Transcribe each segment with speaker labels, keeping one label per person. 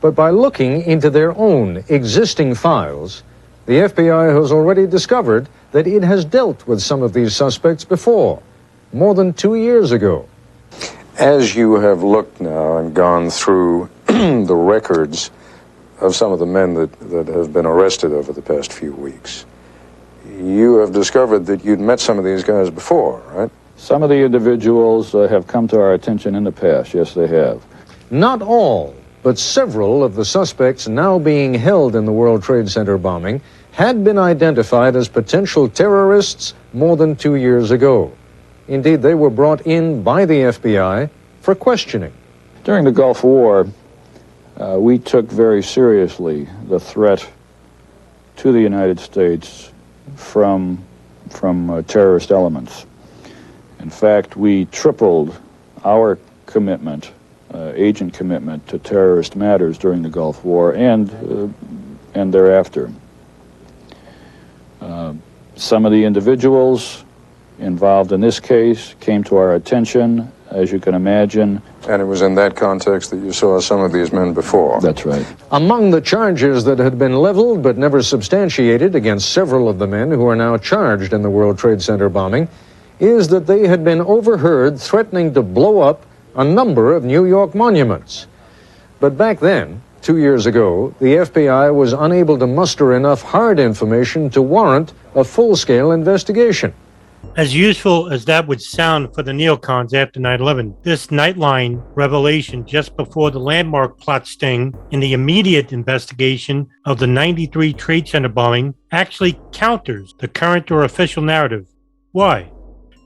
Speaker 1: But by looking into their own existing files, the FBI has already discovered that it has dealt with some of these suspects before, more than 2 years ago.
Speaker 2: As you have looked now and gone through the records of some of the men that have been arrested over the past few weeks, you have discovered that you'd met some of these guys before, right?
Speaker 3: Some of the individuals have come to our attention in the past. Yes, they have.
Speaker 1: Not all, but several of the suspects now being held in the World Trade Center bombing had been identified as potential terrorists more than 2 years ago. Indeed, they were brought in by the FBI for questioning.
Speaker 3: During the Gulf War, we took very seriously the threat to the United States from terrorist elements. In fact, we tripled our commitment, agent commitment to terrorist matters during the Gulf War and thereafter. Some of the individuals involved in this case came to our attention, as you can imagine.
Speaker 2: And it was in that context that you saw some of these men before.
Speaker 3: That's right.
Speaker 1: Among the charges that had been leveled but never substantiated against several of the men who are now charged in the World Trade Center bombing is that they had been overheard threatening to blow up a number of New York monuments. But back then, 2 years ago, the FBI was unable to muster enough hard information to warrant a full-scale investigation.
Speaker 4: As useful as that would sound for the neocons after 9/11, this Nightline revelation just before the landmark plot sting in the immediate investigation of the 93 Trade Center bombing actually counters the current or official narrative. Why?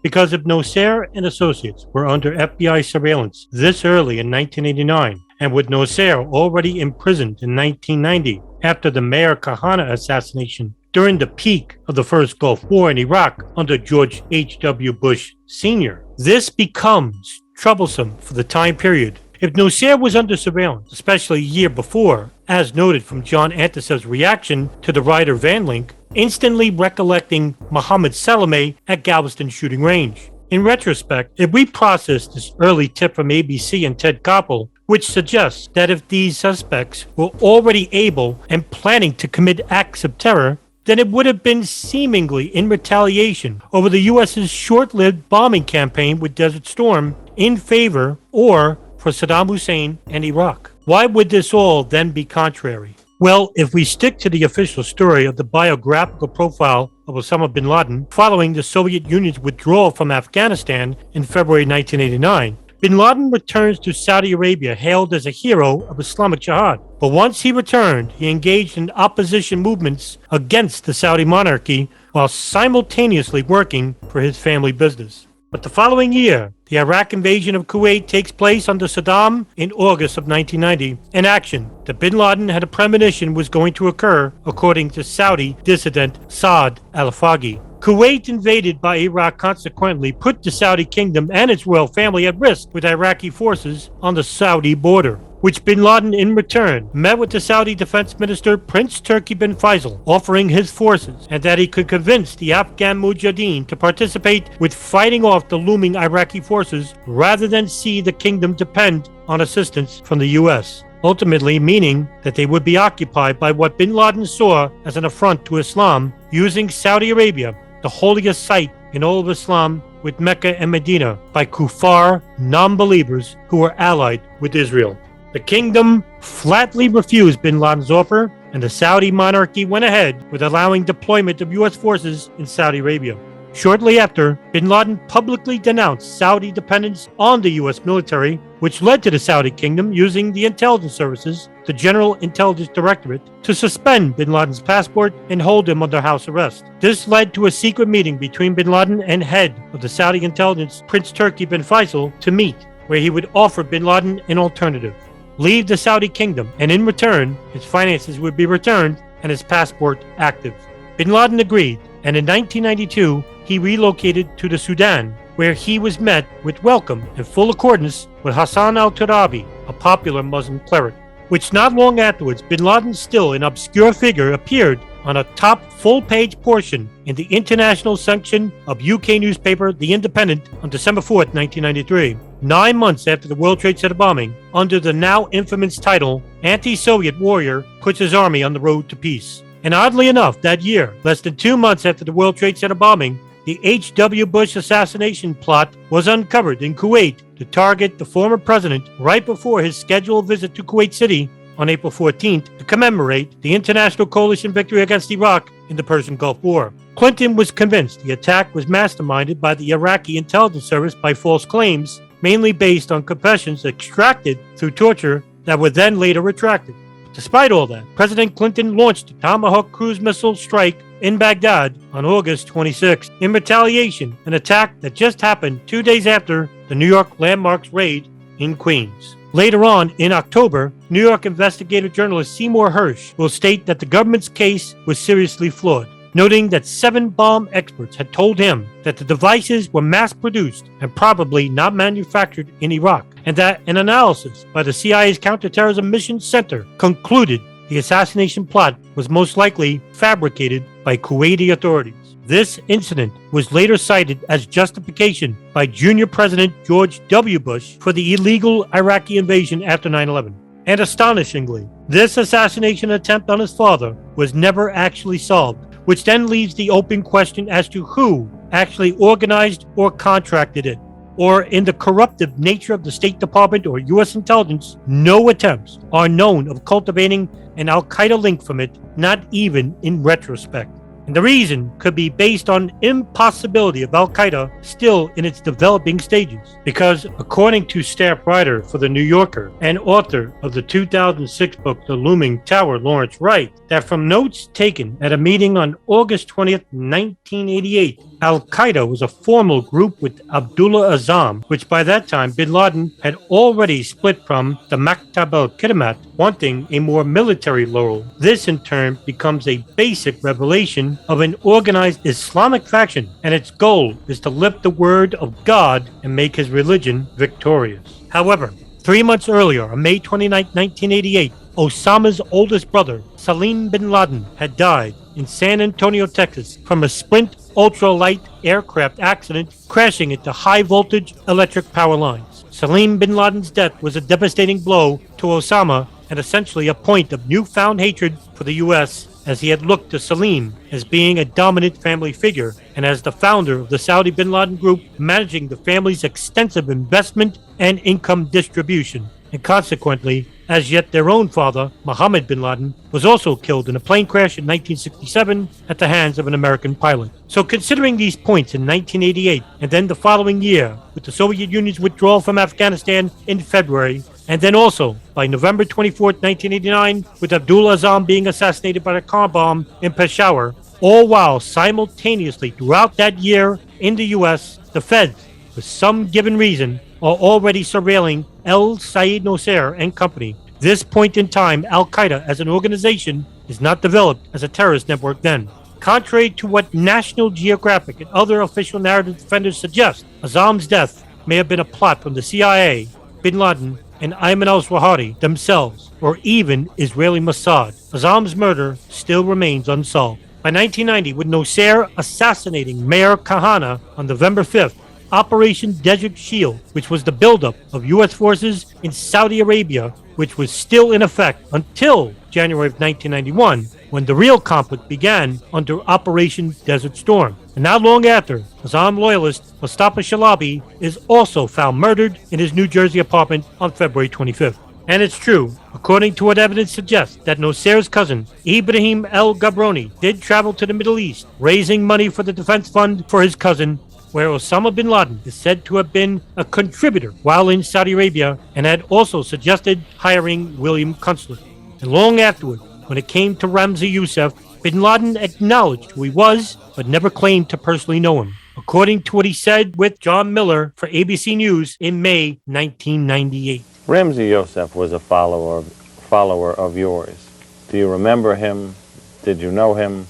Speaker 4: Because if Nosair and associates were under FBI surveillance this early in 1989, and with Nosair already imprisoned in 1990 after the Mayor Kahana assassination, during the peak of the first Gulf War in Iraq under George H.W. Bush Sr., this becomes troublesome for the time period. If Nosair was under surveillance, especially a year before, as noted from John Antisev's reaction to the writer Van Link, instantly recollecting Mohammed Salameh at Galveston shooting range. In retrospect, if we process this early tip from ABC and Ted Koppel, which suggests that if these suspects were already able and planning to commit acts of terror, then it would have been seemingly in retaliation over the U.S.'s short-lived bombing campaign with Desert Storm in favor or for Saddam Hussein and Iraq. Why would this all then be contrary? Well, if we stick to the official story of the biographical profile of Osama bin Laden following the Soviet Union's withdrawal from Afghanistan in February 1989, bin Laden returns to Saudi Arabia hailed as a hero of Islamic Jihad. But once he returned, he engaged in opposition movements against the Saudi monarchy while simultaneously working for his family business. But the following year, the Iraq invasion of Kuwait takes place under Saddam in August of 1990, an action that bin Laden had a premonition was going to occur, according to Saudi dissident Saad al-Faghi. Kuwait, invaded by Iraq, consequently put the Saudi kingdom and its royal family at risk with Iraqi forces on the Saudi border, which bin Laden in return met with the Saudi defense minister Prince Turki bin Faisal, offering his forces and that he could convince the Afghan Mujahideen to participate with fighting off the looming Iraqi forces rather than see the kingdom depend on assistance from the U.S., ultimately meaning that they would be occupied by what bin Laden saw as an affront to Islam, using Saudi Arabia, the holiest site in all of Islam with Mecca and Medina, by kuffar, non-believers who were allied with Israel. The kingdom flatly refused bin Laden's offer, and the Saudi monarchy went ahead with allowing deployment of U.S. forces in Saudi Arabia. Shortly after, bin Laden publicly denounced Saudi dependence on the U.S. military, which led to the Saudi kingdom using the intelligence services, the General Intelligence Directorate, to suspend bin Laden's passport and hold him under house arrest. This led to a secret meeting between bin Laden and head of the Saudi intelligence, Prince Turki bin Faisal, to meet, where he would offer bin Laden an alternative: leave the Saudi kingdom, and in return, his finances would be returned and his passport active. Bin Laden agreed, and in 1992, he relocated to the Sudan, where he was met with welcome in full accordance with Hassan al-Turabi, a popular Muslim cleric, which not long afterwards, bin Laden, still an obscure figure, appeared on a top full-page portion in the international section of UK newspaper The Independent on December 4th, 1993. 9 months after the World Trade Center bombing, under the now infamous title, Anti-Soviet Warrior Puts His Army on the Road to Peace. And oddly enough, that year, less than 2 months after the World Trade Center bombing, the H.W. Bush assassination plot was uncovered in Kuwait to target the former president right before his scheduled visit to Kuwait City on April 14th to commemorate the international coalition victory against Iraq in the Persian Gulf War. Clinton was convinced the attack was masterminded by the Iraqi intelligence service by false claims, mainly based on confessions extracted through torture that were then later retracted. Despite all that, President Clinton launched a Tomahawk cruise missile strike in Baghdad on August 26, in retaliation, an attack that just happened 2 days after the New York landmarks raid in Queens. Later on, in October, New York investigative journalist Seymour Hersh will state that the government's case was seriously flawed, noting that 7 bomb experts had told him that the devices were mass-produced and probably not manufactured in Iraq, and that an analysis by the CIA's Counterterrorism Mission Center concluded the assassination plot was most likely fabricated by Kuwaiti authorities. This incident was later cited as justification by junior President George W. Bush for the illegal Iraqi invasion after 9/11. And astonishingly, this assassination attempt on his father was never actually solved, which then leaves the open question as to who actually organized or contracted it. Or in the corruptive nature of the State Department or U.S. intelligence, no attempts are known of cultivating an Al-Qaeda link from it, not even in retrospect. And the reason could be based on impossibility of Al-Qaeda still in its developing stages. Because according to staff writer for The New Yorker and author of the 2006 book The Looming Tower, Lawrence Wright, that from notes taken at a meeting on August 20th, 1988, Al-Qaeda was a formal group with Abdullah Azzam, which by that time Bin Laden had already split from the Maktab al-Khidmat, wanting a more military role. This in turn becomes a basic revelation of an organized Islamic faction, and its goal is to lift the word of God and make his religion victorious. However, 3 months earlier, on May 29, 1988, Osama's oldest brother, Salim bin Laden, had died in San Antonio, Texas, from a Sprint ultralight aircraft accident crashing into high-voltage electric power lines. Salim bin Laden's death was a devastating blow to Osama and essentially a point of newfound hatred for the U.S., as he had looked to Salim as being a dominant family figure and as the founder of the Saudi bin Laden Group, managing the family's extensive investment and income distribution. And consequently, as yet their own father, Mohammed bin Laden, was also killed in a plane crash in 1967 at the hands of an American pilot. So considering these points in 1988 and then the following year with the Soviet Union's withdrawal from Afghanistan in February, and then also by November 24, 1989, with Abdullah Azzam being assassinated by a car bomb in Peshawar, all while simultaneously throughout that year in the U.S., the Feds, for some given reason, are already surveilling El Sayed Nosair and company. This point in time, Al-Qaeda as an organization is not developed as a terrorist network then. Contrary to what National Geographic and other official narrative defenders suggest, Azzam's death may have been a plot from the CIA, bin Laden, and Ayman al-Zawahiri themselves, or even Israeli Mossad. Azzam's murder still remains unsolved. By 1990, with Nosair assassinating Mayor Kahana on November 5th, Operation Desert Shield, which was the buildup of U.S. forces in Saudi Arabia, which was still in effect until January of 1991, when the real conflict began under Operation Desert Storm. And not long after, Azzam loyalist Mustafa Shalabi is also found murdered in his New Jersey apartment on February 25th. And it's true, according to what evidence suggests, that Nosair's cousin, Ibrahim El Gabroni, did travel to the Middle East, raising money for the defense fund for his cousin, where Osama bin Laden is said to have been a contributor while in Saudi Arabia and had also suggested hiring William Kunstler. And long afterward, when it came to Ramzi Yousef, bin Laden acknowledged who he was, but never claimed to personally know him, according to what he said with John Miller for ABC News in May 1998.
Speaker 5: Ramzi Yousef was a follower of yours. Do you remember him? Did you know him?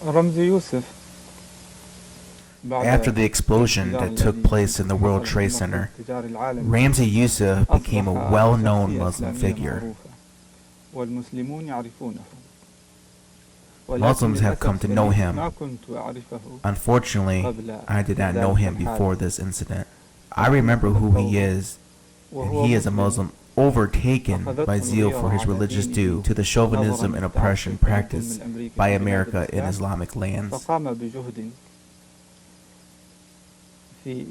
Speaker 6: Ramzi Yousef.
Speaker 7: After the explosion that took place in the World Trade Center, Ramzi Yousef became a well-known Muslim figure. Muslims have come to know him. Unfortunately, I did not know him before this incident. I remember who he is, and he is a Muslim overtaken by zeal for his religious due to the chauvinism and oppression practiced by America in Islamic lands.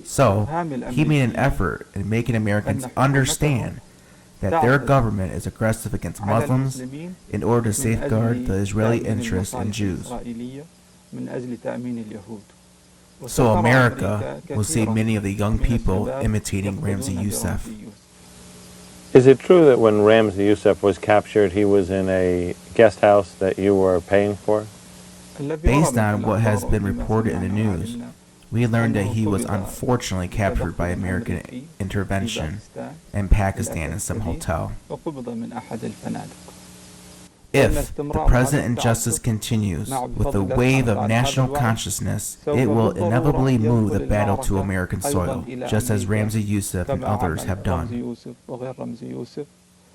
Speaker 7: So, he made an effort in making Americans understand that their government is aggressive against Muslims in order to safeguard the Israeli interests in Jews. So America will see many of the young people imitating Ramzi Yousef.
Speaker 5: Is it true that when Ramzi Yousef was captured, he was in a guest house that you were paying for?
Speaker 7: Based on what has been reported in the news, we learned that he was unfortunately captured by American intervention in Pakistan in some hotel. If the present injustice continues with the wave of national consciousness, it will inevitably move the battle to American soil, just as Ramzi Yousef and others have done.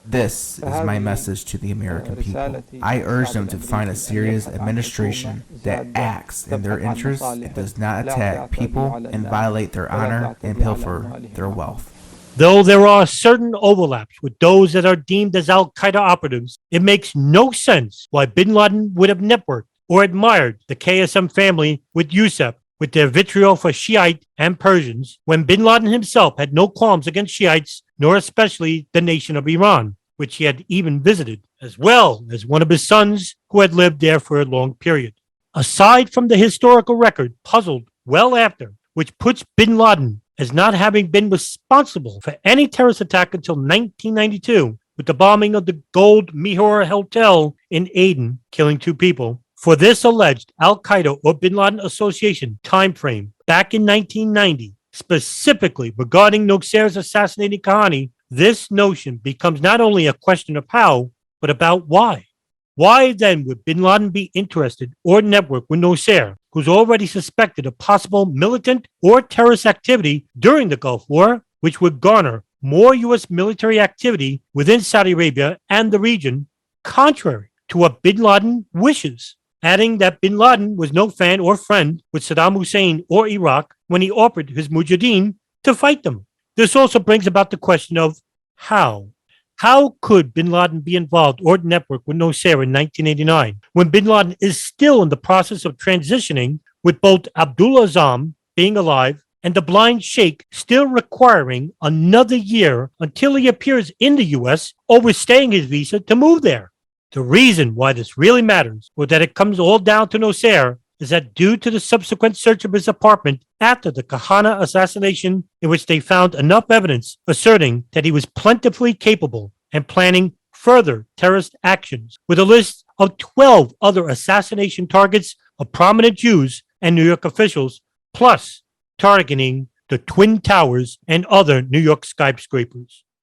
Speaker 7: This is my message to the American people. I urge them to find a serious administration that acts in their interests and does not attack people and violate their honor and pilfer their wealth.
Speaker 4: Though there are certain overlaps with those that are deemed as al-Qaeda operatives, it makes no sense why bin Laden would have networked or admired the KSM family with Yousef with their vitriol for Shiite and Persians, when bin Laden himself had no qualms against Shiites, nor especially the nation of Iran, which he had even visited, as well as one of his sons who had lived there for a long period. Aside from the historical record puzzled well after, which puts bin Laden as not having been responsible for any terrorist attack until 1992, with the bombing of the Gold Mihor Hotel in Aden, killing 2 people, for this alleged al-Qaeda or bin Laden association timeframe back in 1990, specifically regarding Nosair's assassinating Kahani, this notion becomes not only a question of how, but about why. Why then would bin Laden be interested or network with Nosair, who's already suspected of possible militant or terrorist activity during the Gulf War, which would garner more U.S. military activity within Saudi Arabia and the region, contrary to what bin Laden wishes? Adding that bin Laden was no fan or friend with Saddam Hussein or Iraq when he offered his mujahideen to fight them. This also brings about the question of how. How could bin Laden be involved or network with Nosair in 1989 when bin Laden is still in the process of transitioning, with both Abdullah Azzam being alive and the blind sheikh still requiring another year until he appears in the U.S., overstaying his visa to move there? The reason why this really matters, or that it comes all down to Nosair, is that due to the subsequent search of his apartment after the Kahana assassination, in which they found enough evidence asserting that he was plentifully capable and planning further terrorist actions, with a list of 12 other assassination targets of prominent Jews and New York officials, plus targeting the Twin Towers and other New York skyscrapers.